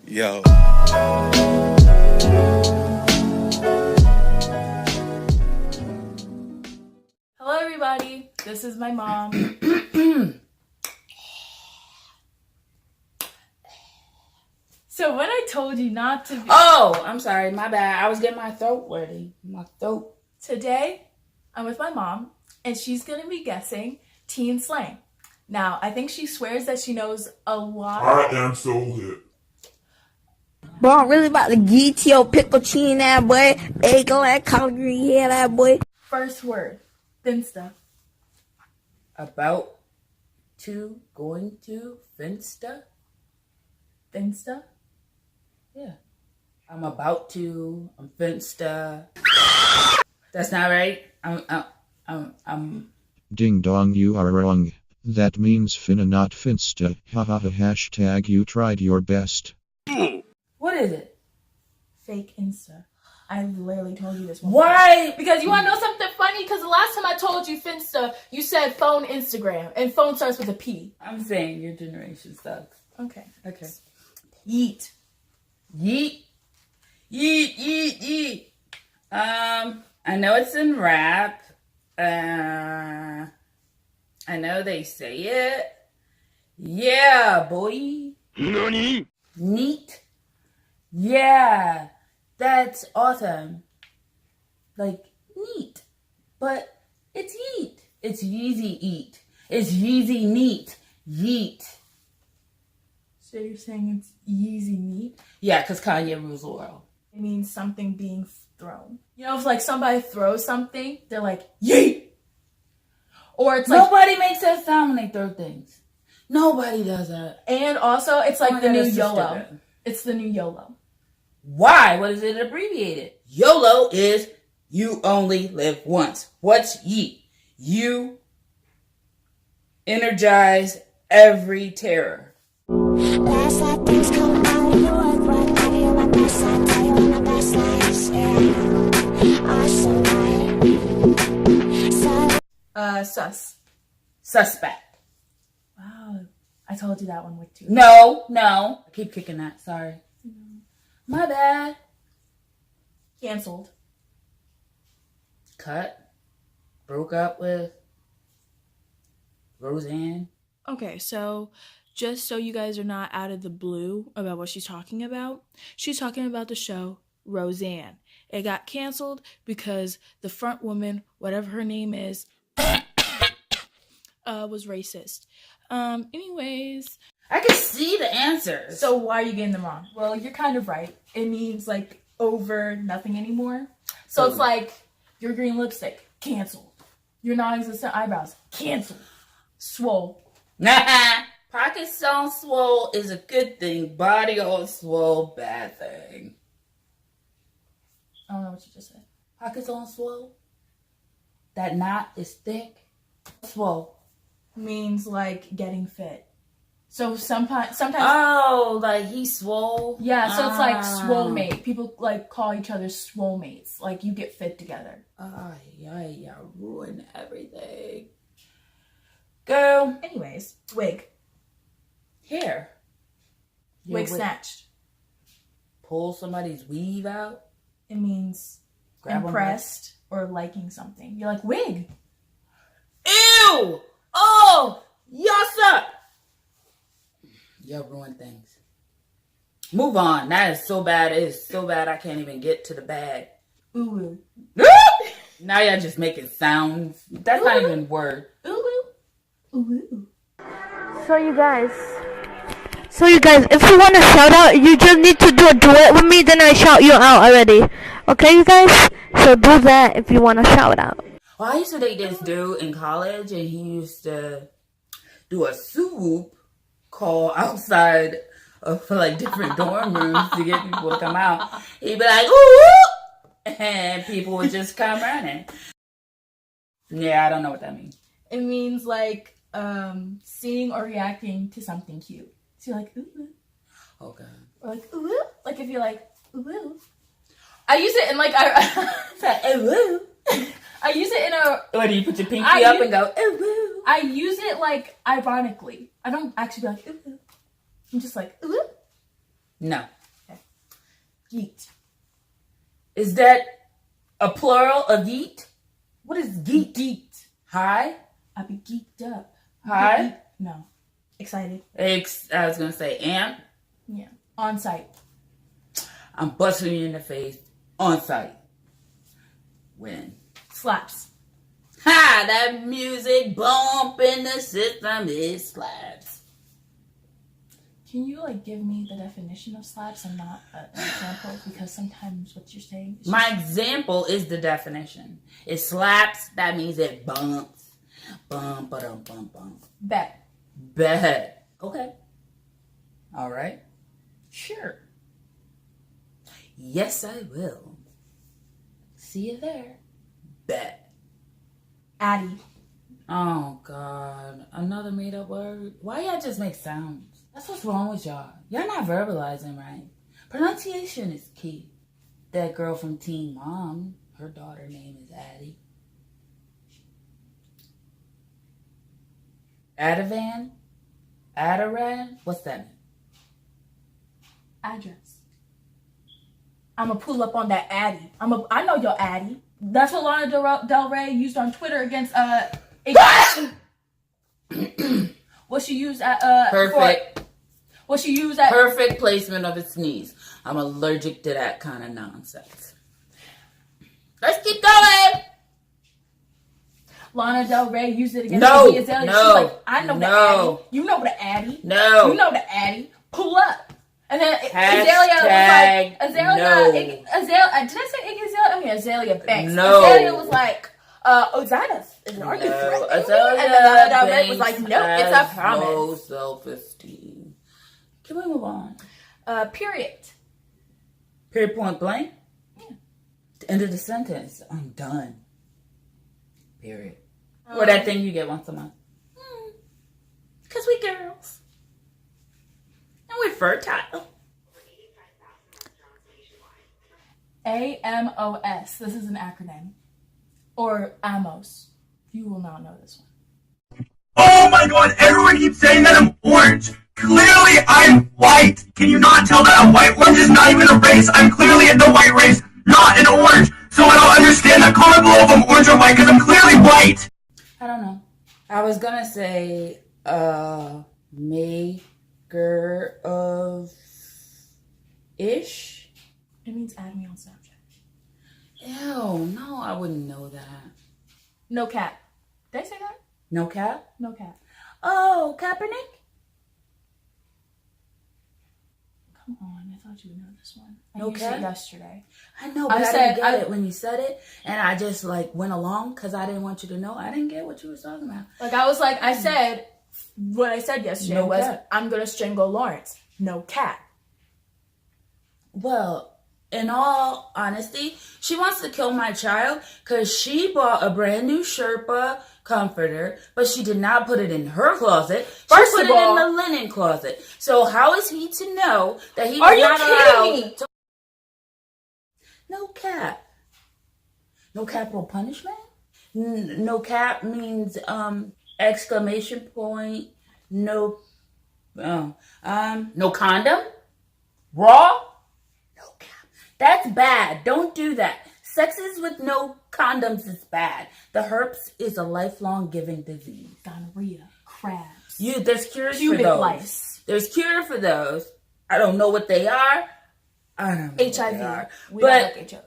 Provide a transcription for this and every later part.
Yo. Hello everybody, this is my mom. So when I told you not to be... Oh, I'm sorry, my bad. I was getting my throat ready. My throat. Today, I'm with my mom, and she's going to be guessing teen slang. Now, I think she swears that she knows a lot. I am so hip. Bro, I'm really about to get your pickle chin that boy. Bacon that collard green hair that boy. First word, Finsta. About to, going to, Finsta? Finsta? Yeah. I'm about to, I'm Finsta. That's not right. I'm. Ding dong, you are wrong. That means finna, not finsta. Hahaha. Hashtag you tried your best. What is it? Fake Insta. I literally told you this one. Why? Because you want to know something funny? Because the last time I told you Finsta, you said phone Instagram. And phone starts with a P. I'm saying your generation sucks. Okay. Okay. Yeet. Yeet. Yeet, yeet, yeet. I know it's in rap. I know they say it. Yeah, boy. Nani? Neat. Yeah, that's awesome. Like, neat. But it's yeet. It's Yeezy eat. It's Yeezy neat. Yeet. So you're saying it's Yeezy neat? Yeah, because Kanye rules the world. It means something being thrown. You know, if like somebody throws something, they're like, yeet! Or it's like... Nobody makes that sound when they throw things. Nobody does that. And also, it's like the new that's so YOLO. stupid. It's the new YOLO. Why? What is it abbreviated? YOLO is you only live once. What's yeet? You energize every terror. Last night things come out of your work right. I hear my best side, tell you on my best lies. Yeah. Sus. Suspect. Wow. I told you that one with two. No. I keep kicking that. Sorry. My bad. Canceled. Cut. Broke up with. Roseanne. Okay, so just so you guys are not out of the blue about what she's talking about the show Roseanne. It got canceled because the front woman, whatever her name is, was racist. Anyways. I can see the answers. So why are you getting them wrong? Well, you're kind of right. It means like over nothing anymore. So it's like your green lipstick, canceled. Your non-existent eyebrows, canceled. Swole. Pockets on swole is a good thing. Body on swole, bad thing. I don't know what you just said. Pockets on swole. That knot is thick. Swole means like getting fit. So sometimes. Oh, like he's swole. Yeah, so it's like swole mate. People like call each other swole mates. Like you get fit together. Yeah, ruin everything. Girl. Anyways, wig. Hair. Wig snatched. Pull somebody's weave out. It means impressed or liking something. You're like, wig. Ew! Oh! Y'all suck! Y'all ruin things. Move on. That is so bad. It is so bad I can't even get to the bad. Ooh. Now y'all just making sounds. That's not even a word. Ooh. Ooh. So you guys, if you want to shout out, you just need to do a duet with me, then I shout you out already. Okay, you guys? So do that if you want to shout out. Well, I used to date this dude in college, and he used to do a swoop call outside of like different dorm rooms to get people to come out. He'd be like, ooh, and people would just come running. Yeah, I don't know what that means. It means like seeing or reacting to something cute. So you're like, ooh. Okay. Or like, ooh. Like if you're like, ooh. I use it in like, I use it in a... What, do you put your pinky up and go, ooh? I use it like ironically. I don't actually be like, ooh. I'm just like, ooh. No. Geeked. Is that a plural of yeet? What is geek? Geeked. High? I be geeked up. High? No. Excited. I was going to say amp. Yeah. On site. I'm busting you in the face on site. When? Slaps. Ha! That music bump in the system, it slaps. Can you give me the definition of slaps and not an example? Because sometimes what you're saying is My example is the definition. It slaps, that means it bumps. Bump, ba-dum, bump, bump. bet. Bet. Okay. All right. Sure. Yes, I will. See you there. Bet. Addy. Oh, God. Another made-up word? Why y'all just make sounds? That's what's wrong with y'all. Y'all not verbalizing right. Pronunciation is key. That girl from Teen Mom, her daughter name is Addie. Ativan? Adaran? What's that mean? Address. I'm going to pull up on that Addy. I know your Addy. That's what Lana Del Rey used on Twitter against what she used at Perfect. What she used at Perfect placement of a sneeze. I'm allergic to that kind of nonsense. Let's keep going. Lana Del Rey used it against No, Iggy Azalea. no, She's like, I know the no. Addy. You know the Addy. No. You know the Addy. Pull up. And then Hashtag Azalea was like, no. did I say Iggy Azalea? I mean Azalea Banks. No. Azalea was like, Ozana, are you threatening me? And then Lana Del Rey was like, no, it's a promise. No self-esteem. Can we move on? Period. Period, point blank? Yeah. The end of the sentence. I'm done. Period. Or that thing you get once a month. Because we girls. And we're fertile. AMOS. This is an acronym. Or AMOS. You will not know this one. Oh my god, everyone keeps saying that I'm orange. Clearly I'm white. Can you not tell that I'm white? Orange is not even a race. I'm clearly in the white race, not an orange. So I don't understand that. Comment below if I'm orange or white, because I'm clearly white. I don't know. I was going to say, maker of ish. It means add me on Snapchat. Ew, no, I wouldn't know that. No cap. Did I say that? No cap? No cap. Oh, Kaepernick? Come on, I thought you would know this one. I No used cap? it yesterday. I know, but I didn't get it when you said it, and I just went along because I didn't want you to know. I didn't get what you were talking about. I said, what I said yesterday No was, cap. I'm going to strangle Lawrence. No cap. Well, in all honesty, she wants to kill my child because she bought a brand new Sherpa comforter, but she did not put it in her closet. First she of put it all- in the linen closet. So how is he to know that he Are was you not kidding allowed me? to... No cap. No capital punishment? No cap means exclamation point. No condom? Raw? No cap. That's bad. Don't do that. Sexes with no condoms is bad. The herpes is a lifelong giving disease. Gonorrhea. Crabs. There's cures Pubic for those. lice. There's cure for those. I don't know what they are. I don't know what they are. HIV. We But, don't like HIV.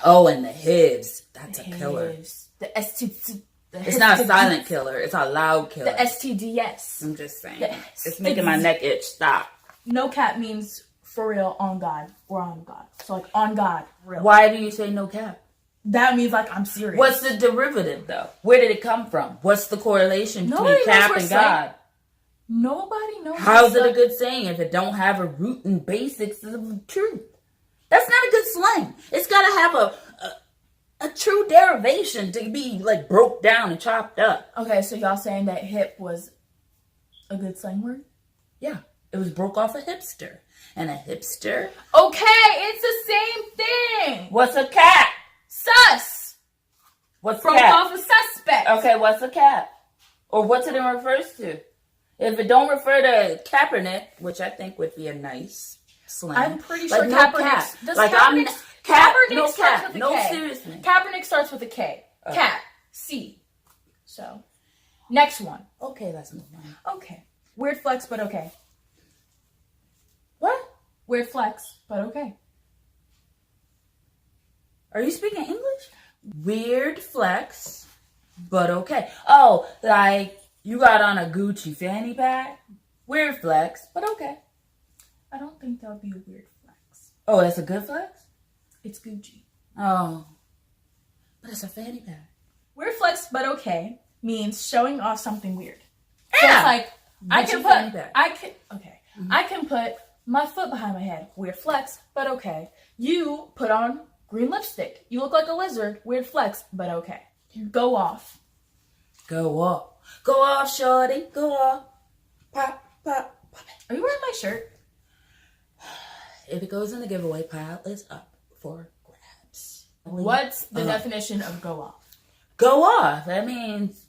oh, and the HIVs. That's a killer. Hives. The STD. It's not a silent killer. It's a loud killer. The STDs. I'm just saying. Yes. It's making my neck itch. Stop. No cap means for real, on God. Or on God. So on God. Real. Why do you say no cap? That means I'm serious. What's the derivative, though? Where did it come from? What's the correlation Nobody between knows cap where and slang- God? Nobody knows. How's it a good saying if it don't have a root and basics of truth? That's not a good slang. It's got to have a true derivation to be broke down and chopped up. Okay, so y'all saying that hip was a good slang word? Yeah, it was broke off a hipster. And a hipster... Okay, it's the same thing. What's a cat? Sus. What's Broke cat? off a suspect. Okay, what's a cat? Or what's it refers to? If it don't refer to Kaepernick, which I think would be a nice slang. I'm pretty sure like, no Kaepernick. cap. Does Like Kaepernick, Kaepernick no starts cap. with a No, K. seriously. Kaepernick starts with a K. Cat. C. So, next one. Okay, let's move on. Okay. Weird flex, but okay. What? Weird flex, but okay. Are you speaking English? Weird flex, but okay. Oh, like you got on a Gucci fanny pack? Weird flex, but okay. I don't think that would be a weird flex. Oh, that's a good flex? It's Gucci. Oh. But it's a fanny pack. Weird flex, but okay means showing off something weird. So Yeah. it's like I Gucci can fanny put pack. I can put my foot behind my head. Weird flex, but okay. You put on green lipstick. You look like a lizard. Weird flex, but okay. Go off. Go off. Go off, shorty. Go off. Pop, pop, pop it. Are you wearing my shirt? If it goes in the giveaway pile, it's up for grabs. What's the definition of go off? Go off. That means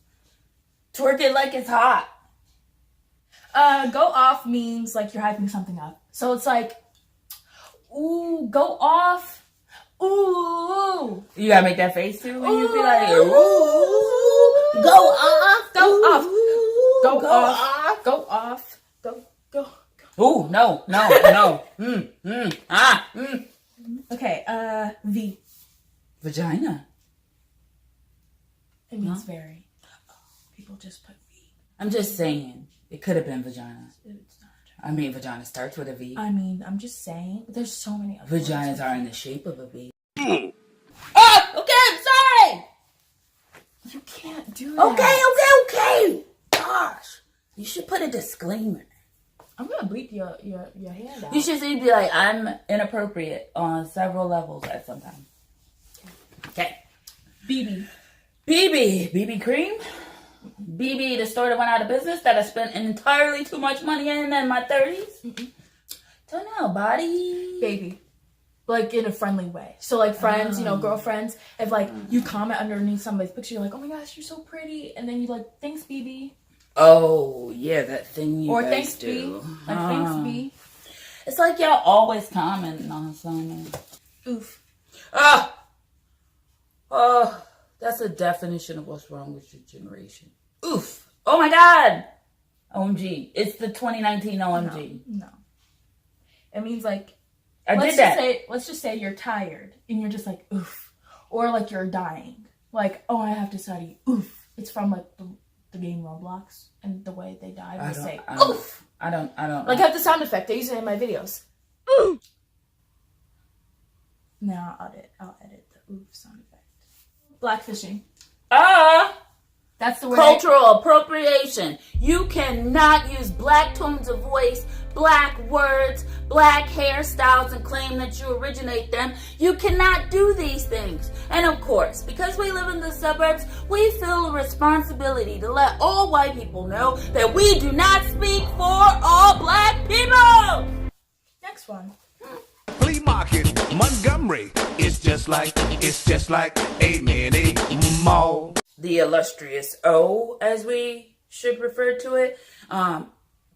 twerk it like it's hot. Go off means like you're hyping something up. So it's like, ooh, go off. Ooh. You gotta make that face too when you be like, ooh, go off, Go off. ooh, Go off. Go off. Go. Ooh, no. Okay, V. Vagina. It means very. People just put V. I'm just saying, it could have been vagina. It's not. I mean, vagina starts with a V. I mean, I'm just saying. But there's so many other Vaginas words. are in the shape of a V. Oh, okay, I'm sorry. You can't do that. Okay. Gosh, you should put a disclaimer. I'm gonna bleep your hand out. You should be like, I'm inappropriate on several levels at some time. Okay. BB cream. BB, the store that went out of business that I spent entirely too much money in my 30s. Don't know, body. Baby. Like in a friendly way. So like friends, girlfriends, if like you comment underneath somebody's picture, you're like, oh my gosh, you're so pretty. And then you like, thanks, BB. Oh, yeah, that thing you or guys thanks, do. B. Like, thanks, B. It's like y'all always commenting on something. Oof. Oh, that's a definition of what's wrong with your generation. Oof. Oh my God. OMG. It's the 2019 OMG. No. It means like, I did that. Let's just say you're tired and you're just like, oof. Or like you're dying. Like, oh, I have to study. Oof. It's from like the game Roblox and the way they die. They say, oof. I don't Like, I have the sound effect. I use it in my videos. Oof. No, I'll edit the oof sound effect. Blackfishing. That's the word. Cultural appropriation. You cannot use black tones of voice, black words, black hairstyles and claim that you originate them. You cannot do these things. And of course, because we live in the suburbs, we feel a responsibility to let all white people know that we do not speak for all black people. Next one. Flea market, Montgomery. It's just like a mini mall. The illustrious O, as we should refer to it,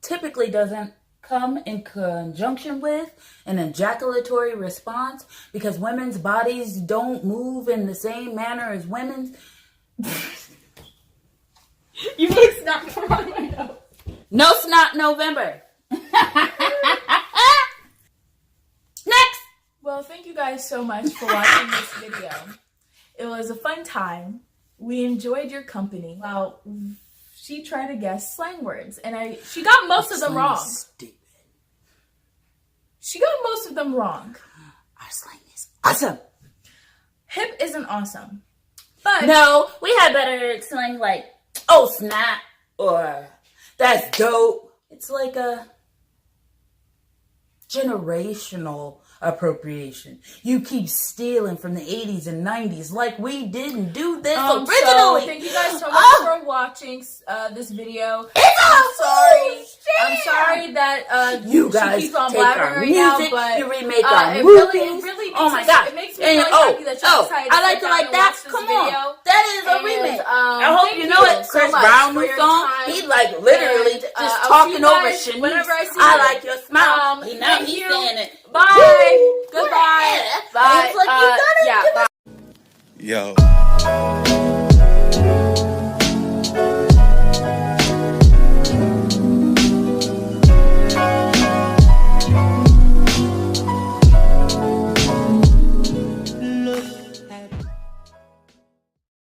typically doesn't come in conjunction with an ejaculatory response because women's bodies don't move in the same manner as women's. You make snot come on my nose. No snot November. Next. Well, thank you guys so much for watching this video. It was a fun time. We enjoyed your company. Well, she tried to guess slang words, and she got most of them wrong. Stupid. She got most of them wrong. Our slang is awesome. Hip isn't awesome. But No, we had better slang like, oh snap, or that's dope. It's like a generational appropriation. You keep stealing from the 80s and 90s like we didn't do this so originally. thank you guys so much for watching this video. I'm sorry that you guys she keeps on take blabbering our right now, music, but you remake our it movies. really Oh my god. It makes me really happy that you decided to I like sit it down like and that. watch this Come video. on. That is a remix. I hope thank you know it. so Chris much Brown for new your song. time. He's like literally And, just I'll talking see you over guys Shanice. whenever I see I you. like your smile. Now Thank he's you. saying it. Bye. Woo! Goodbye. Yeah. Bye. It's like you got it. Yeah. Bye. Yo.